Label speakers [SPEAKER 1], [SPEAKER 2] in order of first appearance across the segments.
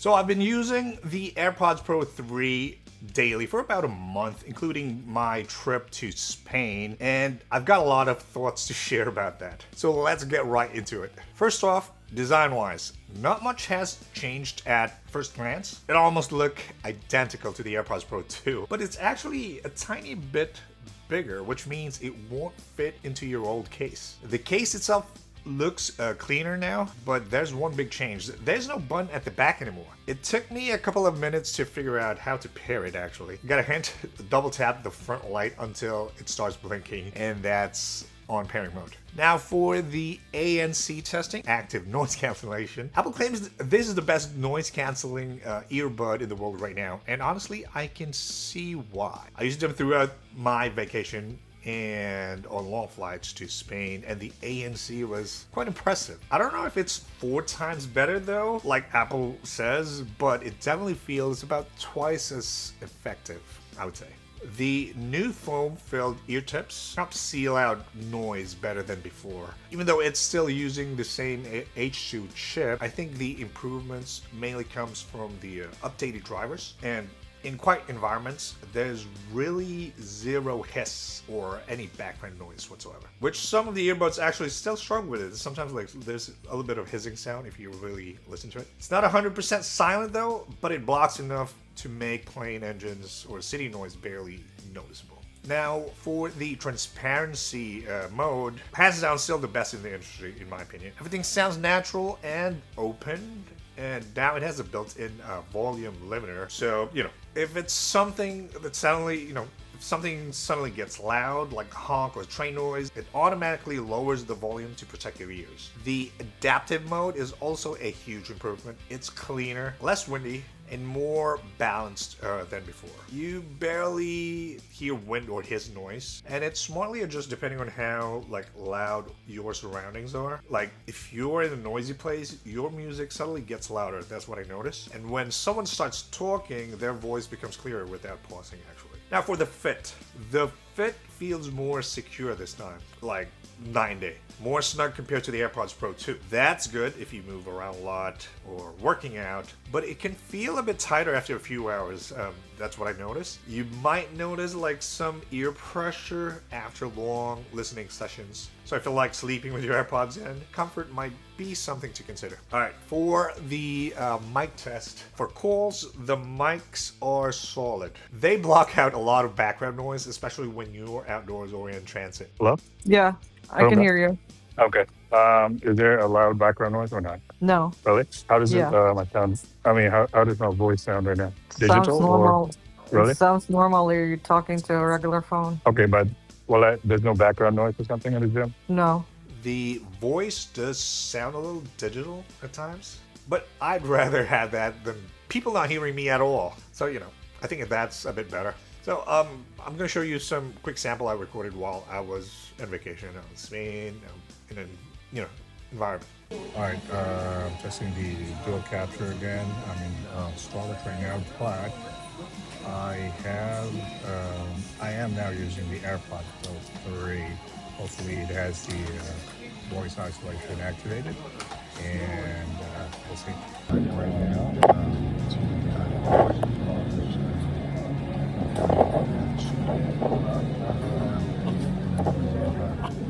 [SPEAKER 1] So I've been using the AirPods Pro 3 daily for about a month, including my trip to Spain, and I've got a lot of thoughts to share about that. So let's get right into it. First off, design-wise, not much has changed at first glance. It almost looks identical to the AirPods Pro 2, but it's actually a tiny bit bigger, which means it won't fit into your old case. The case itself looks cleaner now, but there's one big change. There's no button at the back anymore. It took me a couple of minutes to figure out how to pair it actually. You got a hint, double tap the front light until it starts blinking, and that's on pairing mode. Now for the ANC testing, active noise cancellation. Apple claims this is the best noise cancelling earbud in the world right now, and honestly I can see why. I used them throughout my vacation and on long flights to Spain, and the ANC was quite impressive. I don't know if it's 4 times better though, like Apple says, but it definitely feels about twice as effective, I would say. The new foam-filled ear tips help seal out noise better than before. Even though it's still using the same H2 chip, I think the improvements mainly comes from the updated drivers, and in quiet environments, there's really zero hiss or any background noise whatsoever, which some of the earbuds actually still struggle with it. Sometimes like there's a little bit of hissing sound if you really listen to it. It's not 100% silent though, but it blocks enough to make plane engines or city noise barely noticeable. Now, for the transparency mode, hands down still the best in the industry in my opinion. Everything sounds natural and open, and now it has a built-in volume limiter. So, if it's something that suddenly, if something suddenly gets loud, like honk or train noise, it automatically lowers the volume to protect your ears. The adaptive mode is also a huge improvement. It's cleaner, less windy, and more balanced than before. You barely hear wind or hiss noise, and it smartly adjusts depending on how loud your surroundings are. Like if you're in a noisy place, your music suddenly gets louder. That's what I noticed. And when someone starts talking, their voice becomes clearer without pausing actually. Now for the fit. The fit feels more secure this time, like 9-day. More snug compared to the AirPods Pro 2. That's good if you move around a lot or working out, but it can feel a bit tighter after a few hours. That's what I noticed. You might notice some ear pressure after long listening sessions. So I feel like sleeping with your AirPods in, comfort might be something to consider. Alright, for the mic test. For calls, the mics are solid. They block out a lot of background noise, especially when you're outdoors or in transit.
[SPEAKER 2] Hello?
[SPEAKER 3] Yeah, I can hear you.
[SPEAKER 2] Okay. Is there a loud background noise or not?
[SPEAKER 3] No.
[SPEAKER 2] Really? How does
[SPEAKER 3] Yeah.
[SPEAKER 2] my sound? I mean, how does my voice sound right now?
[SPEAKER 3] Sounds
[SPEAKER 2] Digital
[SPEAKER 3] normal.
[SPEAKER 2] or really?
[SPEAKER 3] It sounds normal. You're talking to a regular phone.
[SPEAKER 2] Okay, but there's no background noise or something in the gym?
[SPEAKER 3] No.
[SPEAKER 1] The voice does sound a little digital at times, but I'd rather have that than people not hearing me at all. So, I think that's a bit better. So, I'm going to show you some quick sample I recorded while I was on vacation in Spain, in an, environment.
[SPEAKER 4] All right, testing the dual capture again. I'm in Charlotte right now, but I am now using the AirPods Pro 3. Hopefully it has the voice isolation activated, and we'll see.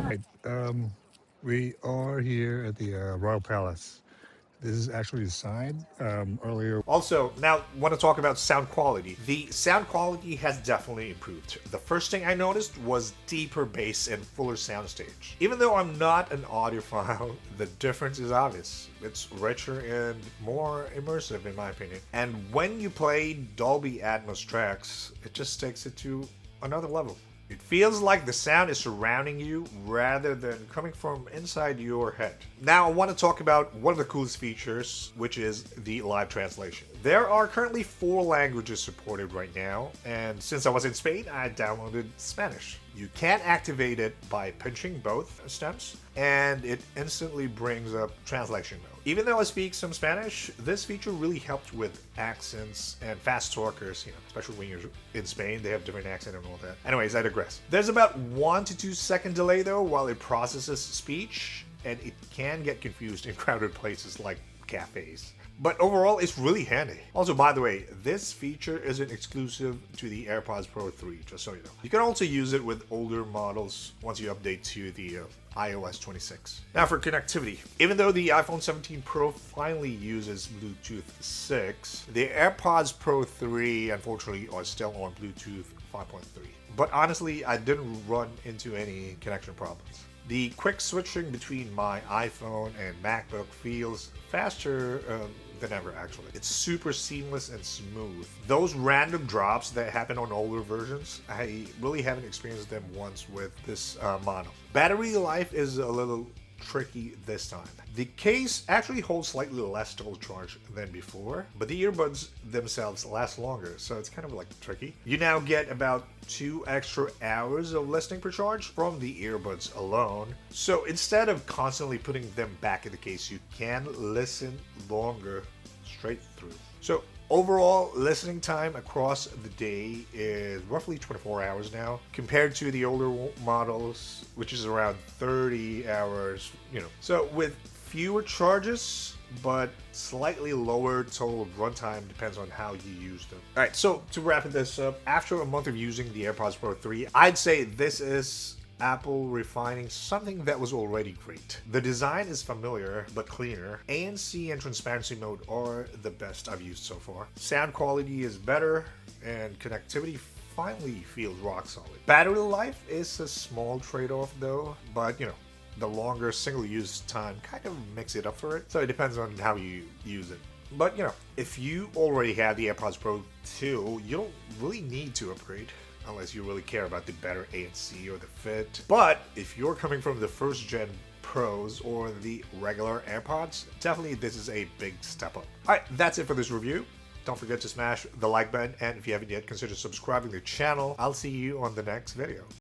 [SPEAKER 4] Right now, we are here at the Royal Palace. This is actually the sign earlier.
[SPEAKER 1] Also, now want to talk about sound quality. The sound quality has definitely improved. The first thing I noticed was deeper bass and fuller soundstage. Even though I'm not an audiophile, the difference is obvious. It's richer and more immersive in my opinion. And when you play Dolby Atmos tracks, it just takes it to another level. It feels like the sound is surrounding you rather than coming from inside your head. Now I want to talk about one of the coolest features, which is the live translation. There are currently 4 languages supported right now, and since I was in Spain, I downloaded Spanish. You can activate it by pinching both stems, and it instantly brings up translation mode. Even though I speak some Spanish, this feature really helped with accents and fast talkers, especially when you're in Spain, they have different accent and all that. Anyways, I digress. There's about 1 to 2 second delay though while it processes speech, and it can get confused in crowded places like cafes. But overall, it's really handy. Also, by the way, this feature isn't exclusive to the AirPods Pro 3, just so you know. You can also use it with older models once you update to the iOS 26. Now for connectivity. Even though the iPhone 17 Pro finally uses Bluetooth 6, the AirPods Pro 3 unfortunately are still on Bluetooth 5.3. But honestly, I didn't run into any connection problems. The quick switching between my iPhone and MacBook feels faster than ever, actually. It's super seamless and smooth. Those random drops that happen on older versions, I really haven't experienced them once with this model. Battery life is a little tricky this time. The case actually holds slightly less total charge than before, but the earbuds themselves last longer, so it's kind of like tricky. You now get about 2 extra hours of listening per charge from the earbuds alone. So instead of constantly putting them back in the case, you can listen longer straight through. So overall, listening time across the day is roughly 24 hours now, compared to the older models, which is around 30 hours, So with fewer charges, but slightly lower total runtime, depends on how you use them. All right, so to wrap this up, after a month of using the AirPods Pro 3, I'd say this is Apple refining something that was already great. The design is familiar but cleaner. ANC and transparency mode are the best I've used so far. Sound quality is better, and connectivity finally feels rock solid. Battery life is a small trade-off though, but the longer single-use time kind of makes it up for it. So it depends on how you use it. But if you already have the AirPods Pro 2, you don't really need to upgrade, unless you really care about the better ANC or the fit. But if you're coming from the first gen Pros or the regular AirPods, definitely this is a big step up. Alright, that's it for this review. Don't forget to smash the like button, and if you haven't yet, consider subscribing to the channel. I'll see you on the next video.